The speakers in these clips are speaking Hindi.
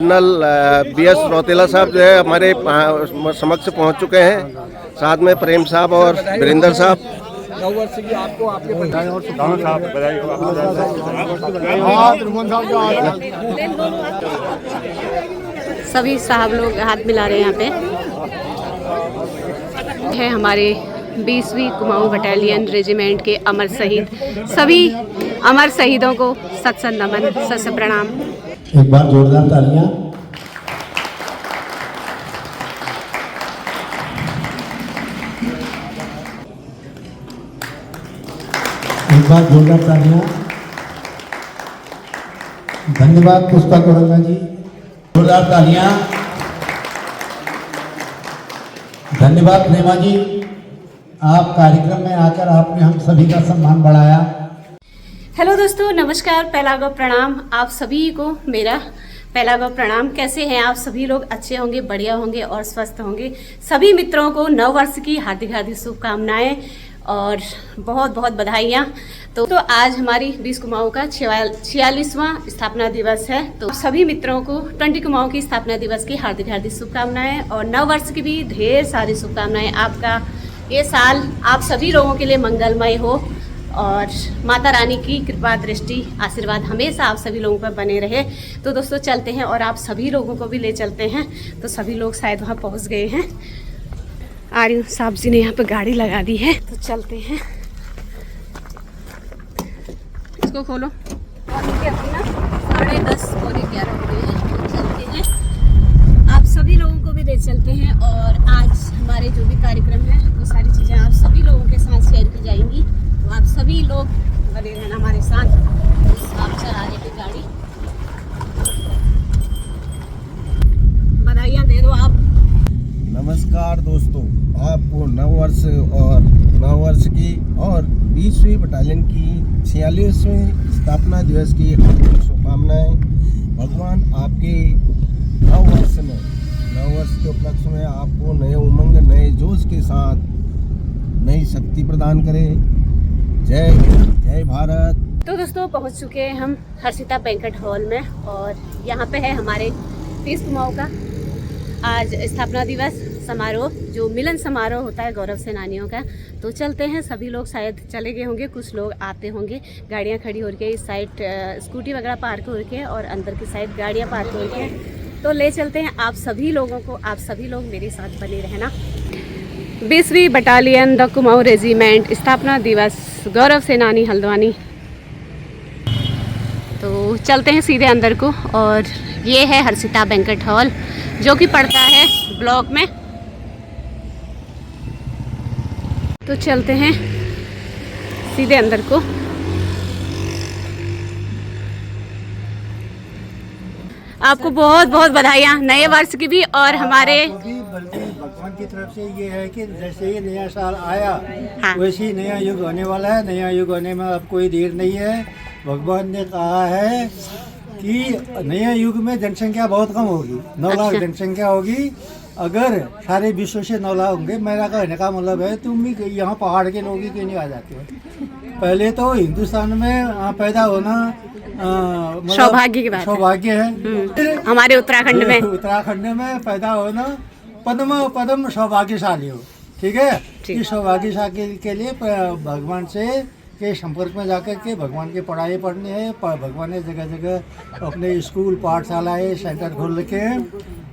कर्नल BS रौतेला साहब जो है हमारे समक्ष पहुंच चुके हैं, साथ में प्रेम साहब और वीरेंद्र साहब। नव वर्ष की आपको आपके बधाई और सभी साहब लोग हाथ मिला रहे हैं। यहाँ पे है हमारे 20वीं कुमाऊं बटालियन रेजिमेंट के अमर शहीद, सभी अमर शहीदों को सत सत नमन, सत प्रणाम। एक बार जोरदार तालियां। एक बार जोरदार तालियां। धन्यवाद पुष्पा कोरंगा जी, जोरदार तालियां। धन्यवाद प्रेमा जी, आप कार्यक्रम में आकर आपने हम सभी का सम्मान बढ़ाया। हेलो दोस्तों, नमस्कार, पहला गो प्रणाम आप सभी को मेरा पहला गो प्रणाम। कैसे हैं आप सभी लोग? अच्छे होंगे, बढ़िया होंगे और स्वस्थ होंगे। सभी मित्रों को नव वर्ष की हार्दिक हार्दिक शुभकामनाएं और बहुत बहुत बधाइयाँ। तो आज हमारी 20 कुमाऊं का 46वां स्थापना दिवस है। तो सभी मित्रों को 20 कुमाऊं की स्थापना दिवस की हार्दिक हार्दिक शुभकामनाएं और नव वर्ष की भी ढेर सारी शुभकामनाएं। आपका ये साल आप सभी लोगों के लिए मंगलमय हो और माता रानी की कृपा दृष्टि आशीर्वाद हमेशा आप सभी लोगों पर बने रहे। तो दोस्तों चलते हैं और आप सभी लोगों को भी ले चलते हैं। तो सभी लोग शायद वहाँ पहुँच गए हैं। आर्यन साहब जी ने यहाँ पे गाड़ी लगा दी है, तो चलते हैं। इसको खोलो। और इनके अभी ना 10:30 पौने 11 हो गए हैं। तो चलते हैं, आप सभी लोगों को भी ले चलते हैं। और आज हमारे जो भी कार्यक्रम है वो सारी चीज़ें आप सभी लोगों के साथ शेयर की जाएंगी। तो आप सभी लोग बने रहना हमारे साथ। आप चला रहे थे गाड़ी, बधाइयाँ दे दो आप। नमस्कार दोस्तों, आपको नव वर्ष की और 20वीं बटालियन की 46वें स्थापना दिवस की हार्दिक शुभकामनाएं। भगवान आपके नव वर्ष के उपलक्ष्य में आपको नए उमंग, नए जोश के साथ नई शक्ति प्रदान करे। जय हिंद, जय भारत। तो दोस्तों पहुंच चुके हैं हम हर्षिता बैंक्वेट हॉल में और यहाँ पे है हमारे 20 कुमाऊं का आज स्थापना दिवस समारोह, जो मिलन समारोह होता है गौरव सेनानियों का। तो चलते हैं, सभी लोग शायद चले गए होंगे, कुछ लोग आते होंगे। गाड़ियाँ खड़ी हो के इस साइड स्कूटी वगैरह पार्क हो के और अंदर की साइड गाड़ियाँ पार्क हो के। तो ले चलते हैं आप सभी लोगों को, आप सभी लोग मेरे साथ बने रहना। 20वीं बटालियन द कुमाऊं रेजिमेंट स्थापना दिवस, गौरव सेनानी हल्द्वानी। तो चलते हैं सीधे अंदर को और ये है हर्षिता बैंक्वेट हॉल जो कि पड़ता है ब्लॉक में। तो चलते हैं सीधे अंदर को। आपको बहुत बहुत बधाइयाँ नए वर्ष की भी और हमारे भगवान की तरफ से ये है कि जैसे ही नया साल आया हाँ। वैसे ही नया युग होने वाला है। नया युग होने में अब कोई देर नहीं है। भगवान ने कहा है कि नया युग में जनसंख्या बहुत कम होगी, 9 लाख जनसंख्या होगी। अगर सारे विश्व से 9 लाख होंगे, मेरा कहने का मतलब है तुम भी यहाँ पहाड़ के लोग ही क्यों नहीं आ जाते हो? पहले तो हिंदुस्तान में पैदा होना सौभाग्य की बात, सौभाग्य है। हमारे उत्तराखंड में पैदा होना पद्म सौभाग्यशाली हो। ठीक है, इस सौभाग्यशाली के लिए भगवान से के संपर्क में जाकर के भगवान की पढ़ाई पढ़नी है। भगवान ने जगह जगह अपने स्कूल पाठशालाएँ सेंटर खोल के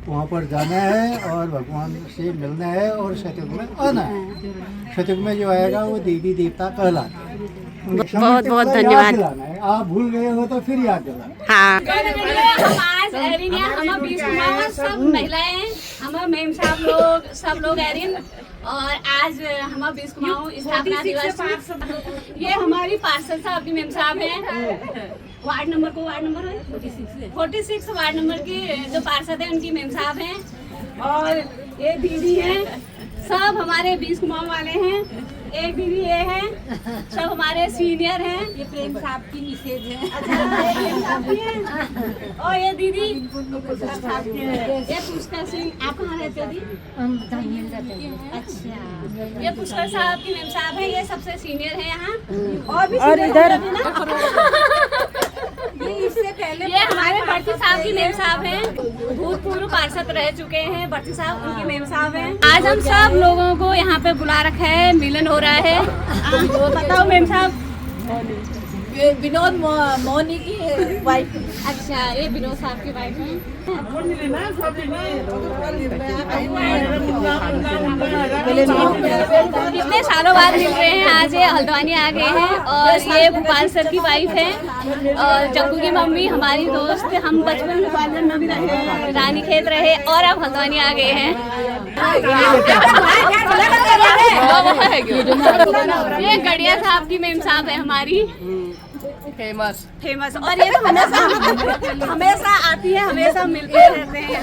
वहाँ पर जाना है और भगवान से मिलना है और शतयुग में आना है। शतयुग में जो आएगा वो देवी देवता कहलाता है। बहुत बहुत धन्यवाद। आप भूल गए हो तो फिर याद दिलाना। हाँ, सब महिलाएं, हम मेम साहब लोग, सब लोग एरिन। और आज हम 20 कुमाऊं स्थापना दिवस। ये हमारी पार्षद साहब की मेम साहब हैं। वार्ड नंबर 46 वार्ड नंबर की जो पार्षद है उनकी मेम साहब हैं। और ये दीदी हैं, सब हमारे 20 कुमाऊं वाले हैं। एक दीदी ये है, सब हमारे सीनियर हैं। ये प्रेम साहब की मिसेज है। और ये दीदी ये पुष्कर सिंह। आप कहाँ रहते हो दी? अच्छा, ये पुष्कर साहब की मेम साहब है। ये सबसे सीनियर है यहाँ। और भी इधर ये इससे ये हमारे भर्ती साहब की मेम साहब हैं, भूतपूर्व पार्षद रह चुके हैं भर्ती साहब, उनकी मेम साहब हैं। आज हम सब लोगों को यहाँ पे बुला रखा है, मिलन हो रहा है। तो बताओ मेम साहब। विनोद मोहनी की वाइफ। अच्छा, ये विनोद साहब की वाइफ हैं। कितने सालों बाद मिल रहे हैं, आज ये हल्द्वानी आ गए हैं। और ये भोपाल सर की वाइफ है और जग्गू की मम्मी हमारी दोस्त, हम बचपन में पालन में भी रहे, रानी खेत रहे और अब हल्द्वानी आ गए हैं। ये गड़िया साहब की मेम साहब है हमारी, फेमस। और ये तो हमेशा आती है, हमेशा मिलते रहते हैं।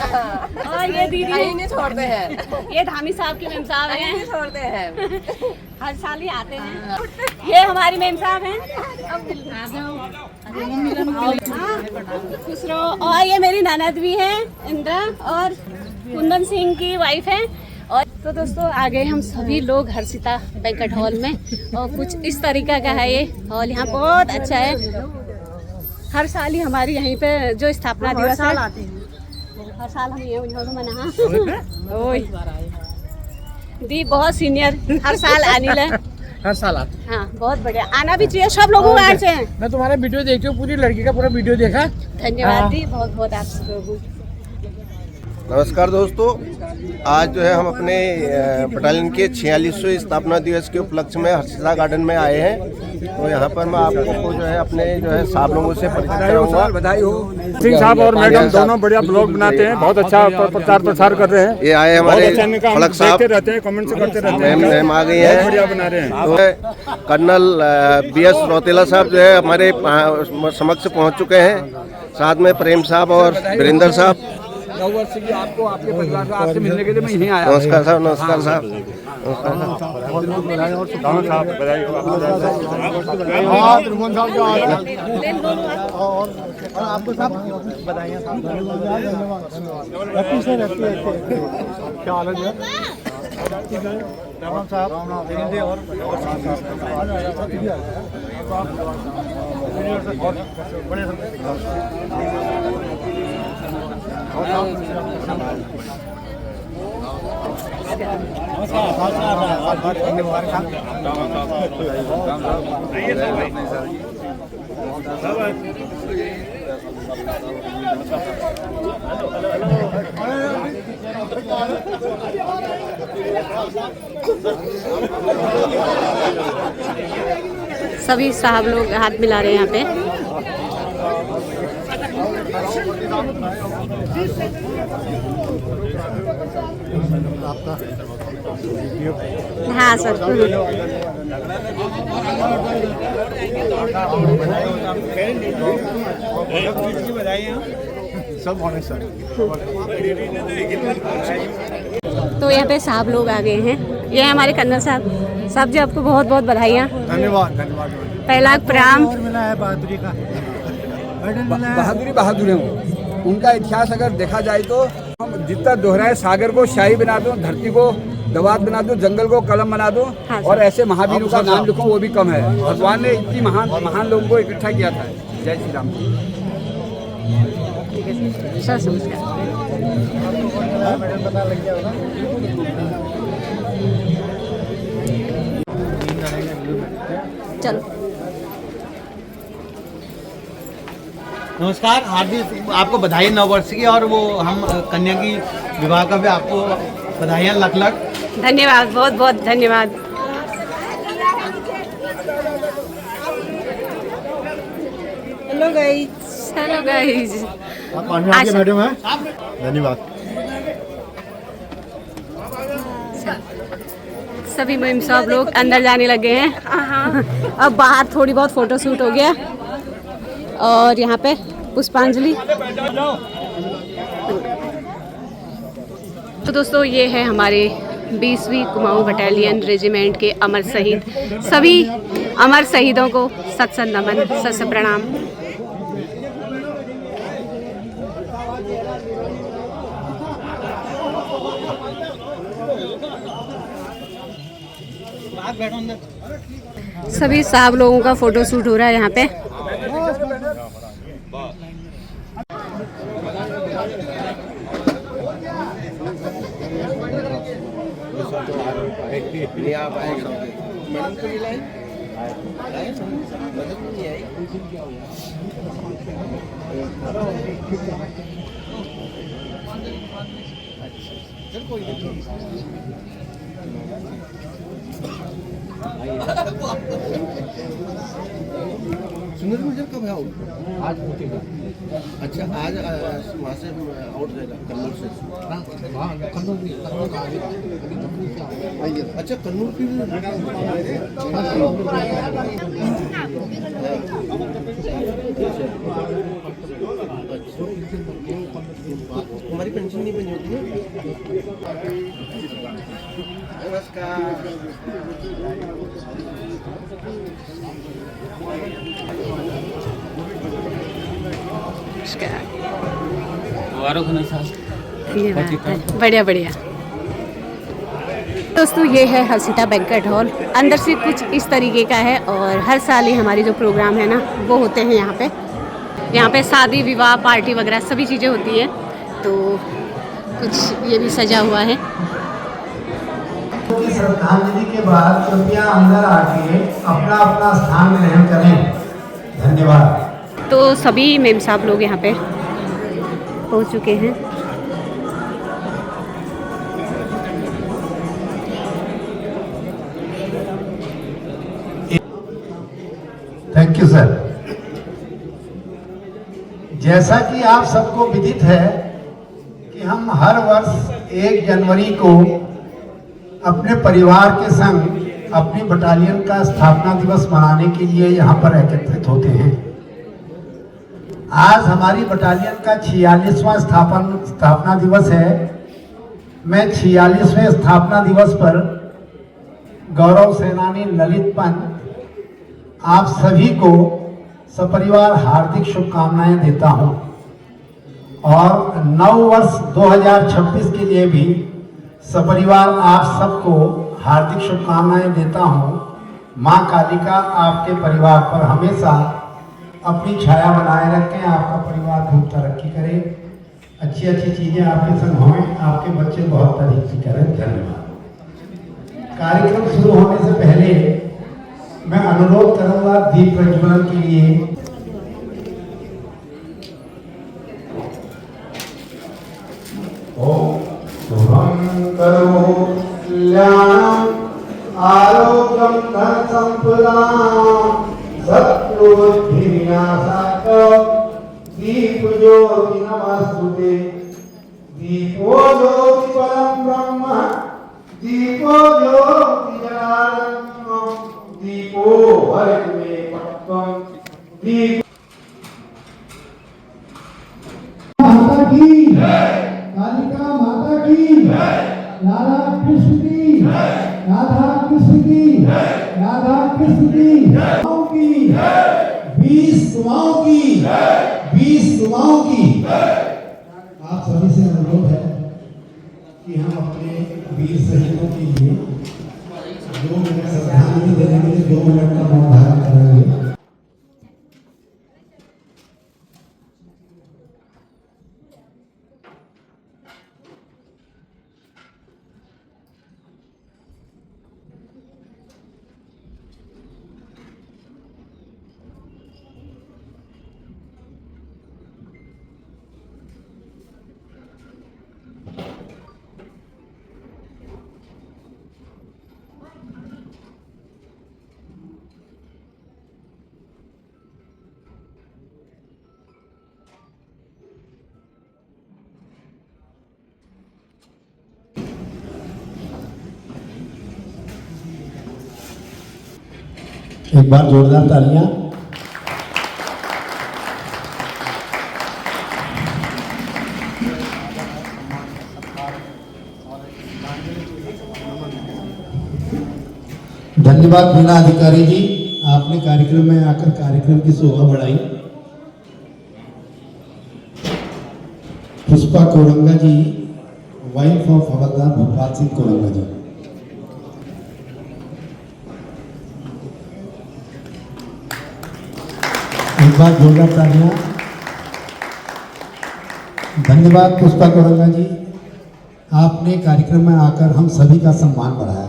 और ये दीदी नहीं छोड़ते हैं, ये धामी साहब की मेम साहब हैं, नहीं छोड़ते हैं, हर साल ही आते हैं। ये हमारी मेम साहब हैं। खुश रहो। और ये मेरी ननद भी है, इंदिरा, और कुंदन सिंह की वाइफ है। और तो दोस्तों आ गए हम सभी लोग हर्षिता बैंक्वेट हॉल में, और कुछ इस तरीका का है ये हॉल। यहाँ बहुत अच्छा है। हर साल ही हमारी यहीं पे जो स्थापना दिवस है, हर साल हम ये मना ओए दी बहुत सीनियर, हर साल आने लगे, हर साल आते। हाँ बहुत बढ़िया, आना भी चाहिए सब लोगों को। आज मैं तुम्हारा वीडियो देखती हूँ, पूरी लड़की का पूरा वीडियो देखा। धन्यवाद दी, बहुत बहुत आप लोगों। नमस्कार दोस्तों, आज जो है हम अपने बटालियन के 46वें स्थापना दिवस के उपलक्ष्य में हर्षिता गार्डन में आए हैं। तो यहाँ पर मैं आपको जो है अपने जो है साहब लोगों से परिचित कराऊंगा। बधाई हो। सिंह साहब और मैडम दोनों बढ़िया ब्लॉग बनाते हैं, बहुत अच्छा प्रचार प्रसार कर रहे हैं। ये आए हमारे फलक साहब, रहते हैं, कमेंट करते रहते हैं, मैम आ गई है, बढ़िया बना रहे हैं। तो कर्नल BS रौतेला साहब जो है हमारे समक्ष पहुँच चुके हैं, साथ में प्रेम साहब और वीरेंद्र साहब। 9 वर्ष की आपको, आपके परिवार का, आपसे मिलने के लिए मैं यहीं आया। नमस्कार साहब, नमस्कार साहब, नमस्कार सभी साहब लोग हाथ मिला रहे हैं यहाँ पे। हाँ सर, सब होने सर। तो यहाँ पे साहब लोग आ गए हैं। ये है हमारे कर्नल साहब। साहब जी आपको बहुत बहुत बधाइयाँ। धन्यवाद धन्यवाद। पहला प्रणाम। मिला है बहादुरी का, बहादुर है उनका इतिहास अगर देखा जाए तो हम जितना दोहराए, सागर को शाही बना दो, धरती को दवात बना दो, जंगल को कलम बना दो, हाँ, और ऐसे महावीरों का नाम लिखो वो भी कम है। भगवान ने इतनी महान लोगों को इकट्ठा किया था। जय श्री राम। सर नमस्कार। चलो नमस्कार, हार्दिक आपको बधाई 9 वर्ष की, और वो हम कन्या की विवाह का भी आपको बधाइयाँ लख लख। धन्यवाद, बहुत बहुत धन्यवाद। Hello guys. Hello guys. Madam है, धन्यवाद। सभी मेम साहब लोग अंदर जाने लगे हैं। अब बाहर थोड़ी बहुत फोटो शूट हो गया और यहाँ पे पुष्पांजलि। तो दोस्तों ये है हमारे 20वीं कुमाऊं बटालियन रेजिमेंट के अमर शहीद। सभी अमर शहीदों को सत सत नमन, सत प्रणाम। सभी साहब लोगों का फोटो शूट हो रहा है यहाँ पे। नहीं आ पाएगा। मैडम को मिलाई मदद नहीं आई। चल कोई नहीं। सुंदर मुझे कब आओ? आज पहुंचेगा। अच्छा आज वहाँ से आउट जाएगा कन्नौज से। अच्छा कन्नौज की हमारी पेंशन नहीं बनी होती है। नमस्कार। ये बात है। बढ़िया बढ़िया। दोस्तों ये है हर्षिता बैंक्वेट हॉल। अंदर से कुछ इस तरीके का है और हर साल ही हमारे जो प्रोग्राम है ना वो होते हैं यहाँ पे। यहाँ पे शादी विवाह पार्टी वगैरह सभी चीज़ें होती है। तो कुछ ये भी सजा हुआ है। श्रद्धांजलि के बाद कृपया अंदर आके अपना अपना स्थान ग्रहण करें। धन्यवाद। तो सभी मेम साहब लोग यहाँ पे पहुँच चुके हैं। Thank you sir. जैसा कि आप सबको विदित है कि हम हर वर्ष 1 जनवरी को अपने परिवार के संग अपनी बटालियन का स्थापना दिवस मनाने के लिए यहाँ पर एकत्रित होते हैं। आज हमारी बटालियन का 46वां स्थापना दिवस है। मैं 46वें स्थापना दिवस पर गौरव सेनानी ललित पंत आप सभी को सपरिवार हार्दिक शुभकामनाएं देता हूं और नव वर्ष 2026 के लिए भी सपरिवार आप सबको हार्दिक शुभकामनाएं देता हूं। मां कालिका आपके परिवार पर हमेशा अपनी छाया बनाए रखें, आपका परिवार खूब तरक्की करे, अच्छी अच्छी चीजें आपके संग हों, आपके बच्चे बहुत तरक्की करें। धन्यवाद। कार्यक्रम शुरू होने से पहले मैं अनुरोध करूंगा दीप प्रज्वलन के लिए। ओम शुभम करो कल्याणम आरोग्यम धन संपदाम शत्रुबुद्धि विनाशाय दीप ज्योति नमस्तुते। दीपो ज्योति परम ब्रह्म दीपो ज्योति जनार्दनम दीपो हरिमे पट्टम दीप। माता की कालिका माता की, राधा कृष्ण की, राधा कृष्ण की, राधा कृष्ण की, 20 दुआओं की, 20 दुआओं की। आप सभी से अनुरोध है कि हम अपने वीर शहीदों के लिए 2 मिनट श्रद्धांजलि देने के लिए 2 मिनट का मौन धारण करेंगे। एक बार जोरदार तालियां। धन्यवाद मीना अधिकारी जी, आपने कार्यक्रम में आकर कार्यक्रम की शोभा बढ़ाई। पुष्पा कोरंगा जी, वाइफ ऑफ हवलदार भूपाल सिंह कोरंगा जी। एक बार जोरदार तालियां। धन्यवाद पुष्पा कोरंगा जी। आपने कार्यक्रम में आकर हम सभी का सम्मान बढ़ाया,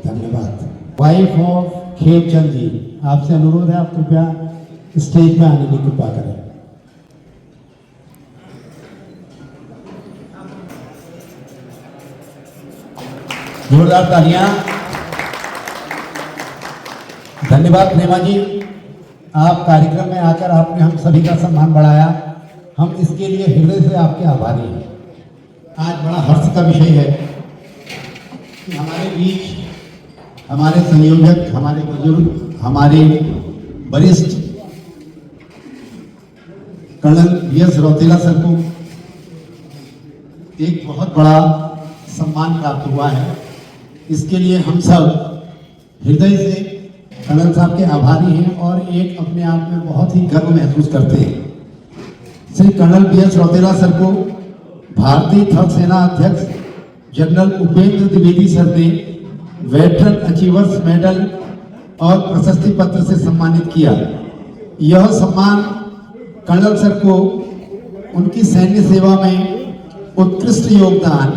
धन्यवाद। वाइफ ऑफ खेमचंद जी, आपसे अनुरोध है आप कृपया स्टेज में आने की कृपा करें। जोरदार तालियां। धन्यवाद प्रेमा जी, आप कार्यक्रम में आकर आपने हम सभी का सम्मान बढ़ाया, हम इसके लिए हृदय से आपके आभारी हैं। आज बड़ा हर्ष का विषय है कि हमारे बीच हमारे संयोजक, हमारे बुजुर्ग, हमारे वरिष्ठ कर्नल BS रौतेला सर को एक बहुत बड़ा सम्मान प्राप्त हुआ है। इसके लिए हम सब हृदय से कर्नल साहब के आभारी हैं और एक अपने आप में बहुत ही गर्व महसूस करते हैं। Shri colonel BS Rautela sir को भारतीय थल सेना अध्यक्ष जनरल उपेंद्र द्विवेदी सर ने वेटरन अचीवर्स मेडल और प्रशस्ति पत्र से सम्मानित किया। यह सम्मान कर्नल सर को उनकी सैन्य सेवा में उत्कृष्ट योगदान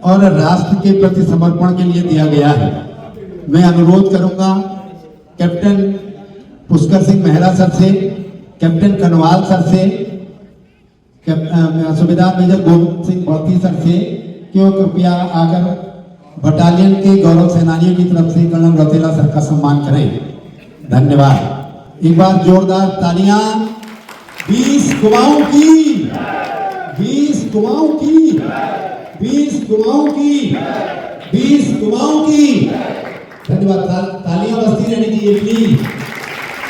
और राष्ट्र के प्रति समर्पण के लिए दिया गया है। मैं अनुरोध करूंगा कैप्टन पुष्कर सिंह मेहरा सर से, कैप्टन कनवाल सर से, सूबेदार मेजर गोविंद सिंह बढ़ती सर से कि वो कृपया आकर बटालियन के गौरव सेनानियों की तरफ से कर्नल रौतेला सर का सम्मान करें। धन्यवाद। एक बार जोरदार तालियां 20 कुमाऊं की, 20 कुमाऊं की, 20 कुमाऊं की, 20 कुमाऊं की। धन्यवाद। तालियां बजती रहनी चाहिए प्लीज,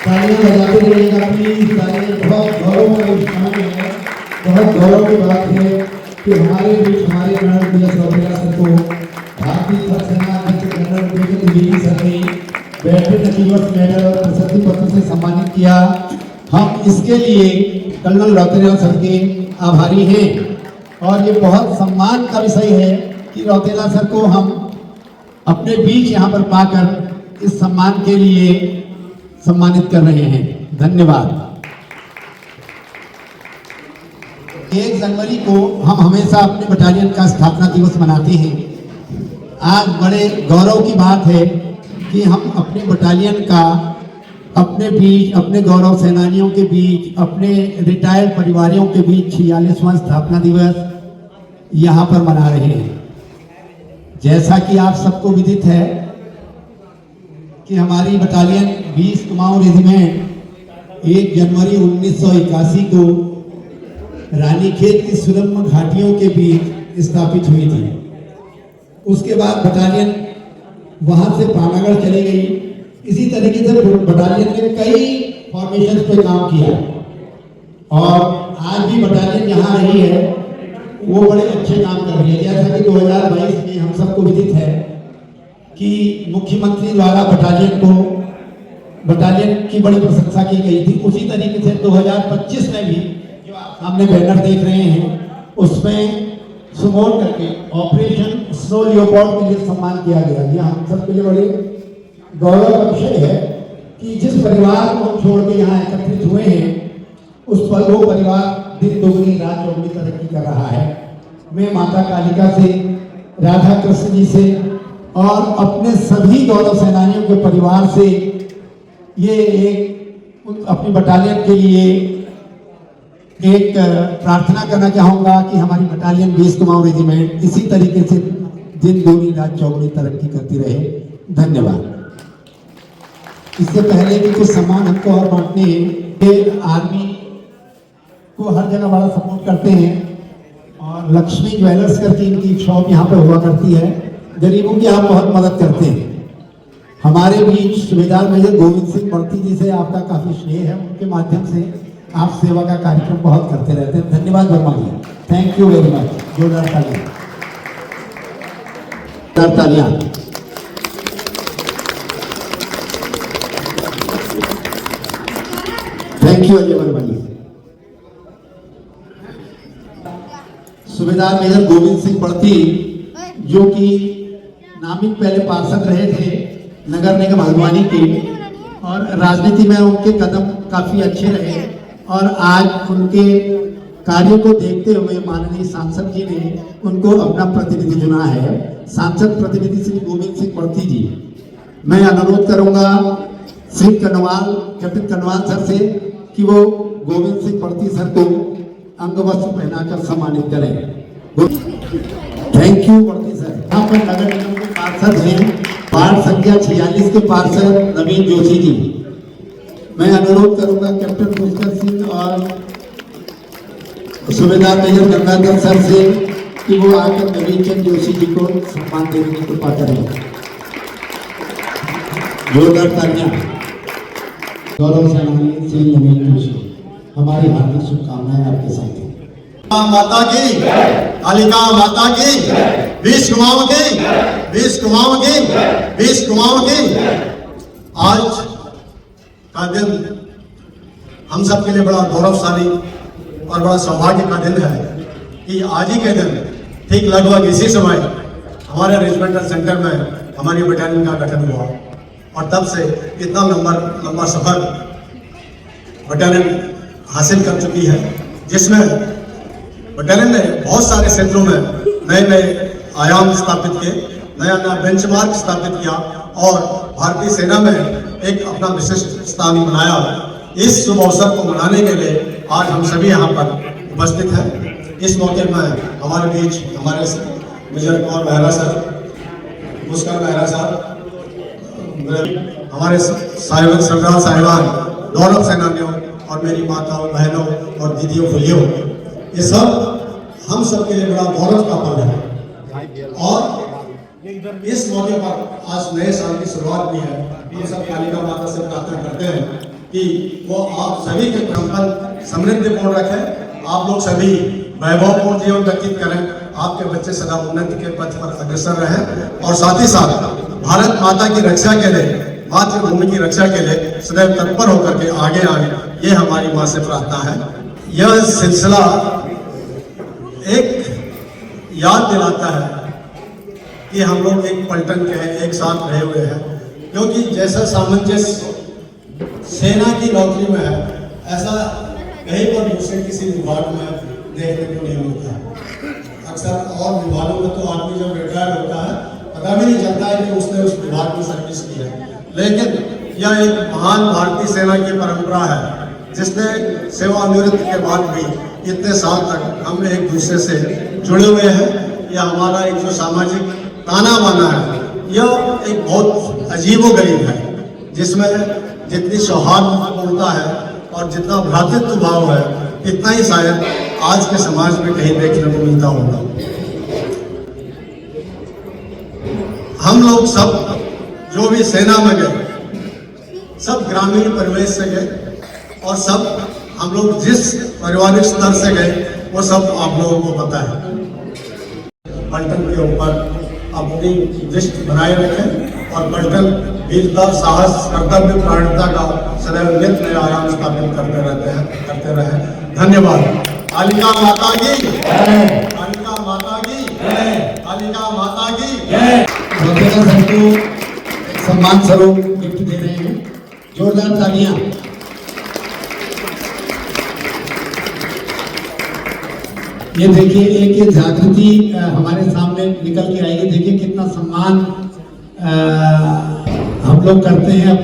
तालियां बजाते रहिएगा प्लीज। तालियां बहुत गौरव का विषय है, बहुत गौरव की बात है कि हमारे बीच हमारे कर्नल BS रौतेला सर को भारतीय थल सेना अध्यक्ष जनरल उपेंद्र द्विवेदी सर ने वेटरन अचीवर्स मेडल और प्रशस्ति पत्र से सम्मानित किया। हम इसके लिए कर्नल रौतेला सर के आभारी हैं और ये बहुत सम्मान का विषय है कि रौतेला सर को हम अपने बीच यहाँ पर पाकर इस सम्मान के लिए सम्मानित कर रहे हैं। धन्यवाद। 1 जनवरी को हम हमेशा अपने बटालियन का स्थापना दिवस मनाते हैं। आज बड़े गौरव की बात है कि हम अपने बटालियन का अपने बीच, अपने गौरव सेनानियों के बीच, अपने रिटायर्ड परिवारों के बीच 46वां स्थापना दिवस यहाँ पर मना रहे हैं। जैसा कि आप सबको विदित है कि हमारी बटालियन 20 कुमाऊं रेजिमेंट 1 जनवरी 1981 को रानीखेत की सुरम्य घाटियों के बीच स्थापित हुई थी। उसके बाद बटालियन वहां से पानागढ़ चली गई। इसी तरीके से बटालियन ने कई फॉर्मेशन पे काम किया और आज भी बटालियन जहां रही है वो बड़े अच्छे काम कर रही है। जैसा कि 2022 में हम सबको विदित है कि मुख्यमंत्री द्वारा बटालियन की बड़ी प्रशंसा की गई थी। उसी तरीके से 2025 में भी जो आप सामने बैनर देख रहे हैं उसमें सुमोन करके ऑपरेशन स्नो लियोपार्ड के लिए सम्मान किया गया। यह हम सबके लिए बड़े गौरव का विषय है कि जिस परिवार को हम छोड़ के यहाँ एकत्रित हुए हैं उस पर वो परिवार दिन दोगुनी रात चौगुनी तरक्की कर रहा है। मैं माता कालिका से, राधा कृष्ण जी से और अपने सभी गौरव सेनानियों के परिवार से ये एक अपनी बटालियन के लिए एक प्रार्थना करना चाहूँगा कि हमारी बटालियन 20 कुमाऊं रेजिमेंट इसी तरीके से दिन दोगुनी रात चौगुनी तरक्की करती रहे। धन्यवाद। इससे पहले भी कुछ सम्मान हमको और बांटने हैं। आर्मी को हर जगह बड़ा सपोर्ट करते हैं और लक्ष्मी ज्वेलर्स करके इनकी शॉप यहाँ पे हुआ करती है। गरीबों की आप बहुत मदद करते हैं। हमारे बीच सूबेदार मेजर गोविंद सिंह बढ़ती जी से आपका काफी स्नेह है, उनके माध्यम से आप सेवा का कार्यक्रम बहुत करते रहते हैं। धन्यवाद वर्मा जी, थैंक यू वेरी मच। जोरदार तालियां, जोरदार तालियां। थैंक यू अजय वर्मा जी। सूबेदार मेजर गोविंद सिंह बढ़ती जो कि नामित पहले पार्षद रहे थे नगर निगम हल्द्वानी के और राजनीति में उनके कदम काफी अच्छे रहे और आज उनके कार्य को देखते हुए माननीय सांसद जी ने उनको अपना प्रतिनिधि चुना है। सांसद प्रतिनिधि श्री गोविंद सिंह पड़ती जी, मैं अनुरोध करूंगा श्री कनवाल, कैप्टन कनवाल सर से कि वो गोविंद सिंह पड़ती सर को अंगवस्त्र पहनाकर सम्मानित करें। थैंक यू पड़ती सर। यहाँ पर नगर निगम के पार्षद हैं, वार्ड संख्या 46 के पार्षद नवीन जोशी जी, मैं अनुरोध करूंगा कैप्टन पुष्कर सिंह और सुबेदार मेजर गंगाधर सर से कि वो आकर नवीन चंद जोशी जी को सम्मान देने की कृपा करें। जोरदार तालियां। गौरव सेनानी श्री नवीन जोशी, हमारी हार्दिक शुभकामनाएं आपके साथ हैं। माता की, कालिका माता की, 20 कुमाऊं की, 20 कुमाऊं की, 20 कुमाऊं की। आज का दिन हम सब के लिए बड़ा गौरवशाली और बड़ा सौभाग्य का दिन है कि आज ही के दिन ठीक लगभग इसी समय हमारे रेजिमेंटल सेंटर में हमारी बटालियन का गठन हुआ और तब से इतना लंबा सफर बटालियन हासिल कर चुकी है, जिसमें बटालियन ने बहुत सारे क्षेत्रों में नए आयाम स्थापित किए, नया बेंचमार्क स्थापित किया और भारतीय सेना में एक अपना विशिष्ट स्थान बनाया। इस शुभ अवसर को मनाने के लिए आज हम सभी यहाँ पर उपस्थित हैं। इस मौके पर हमारे बीच हमारे मेजर कुमार मेहरा सर, पुष्कर मेहरा साहब, हमारे साहिब सरदार साहिबान, गौरव सेनानियों और मेरी माताओं, बहनों और दीदियों, फुलियों, ये सब हम सब के लिए बड़ा गौरव का पल है। और इस मौके पर आज नए साल की शुरुआत भी है। हम सब कालिका माता से प्रार्थना करते हैं कि वो आप सभी के संकल्प समृद्धिपूर्ण रखें, आप लोग सभी वैभवपूर्ण जीवन व्यतीत करें, आपके बच्चे सदा उन्नति के पथ पर अग्रसर रहें और साथ ही साथ भारत माता की रक्षा के लिए, मातृभूमि की रक्षा के लिए सदैव तत्पर होकर के आगे आए, ये हमारी माँ से प्रार्थना है। यह सिलसिला एक याद दिलाता है कि हम लोग एक पलटन के एक साथ रहे हुए हैं, क्योंकि जैसा सामंजस्य सेना की नौकरी में है, ऐसा कहीं पर दूसरे किसी विभाग में देखने को नहीं मिलता है। अक्सर और विभागों में तो आदमी जब रिटायर होता है पता भी नहीं चलता है कि उसने उस विभाग में सर्विस की है, लेकिन यह एक महान भारतीय सेना की परंपरा है, जिसने सेवानिवृत्ति के बाद भी इतने साल तक हम एक दूसरे से जुड़े हुए हैं। यह हमारा एक जो सामाजिक ताना बाना है, यह एक बहुत अजीबोगरीब है, जिसमें जितनी सौहार्दपूर्णता है और जितना भ्रातृत्व भाव है, इतना ही शायद आज के समाज में कहीं देखने को मिलता होगा। हम लोग सब जो भी सेना में गए, सब ग्रामीण परिवेश से गए और सब हम लोग जिस पारिवारिक स्तर से गए वो सब आप लोगों को पता है। पलटन के ऊपर अपनी दृष्टि बनाए रखें और पलटन वीरता, साहस, कर्तव्य, प्राणता का सदैव नित्य नया आयाम स्थापित करते रहे। धन्यवाद। कालिका माता की, कालिका माता की, कालिका माता की। सर को सम्मान स्वरूप गिफ्ट दे रहे हैं, जोरदार तालियां। ये देखिए एक ये जागृति हमारे सामने निकल के आएगी। देखिए कितना सम्मान हम लोग करते हैं।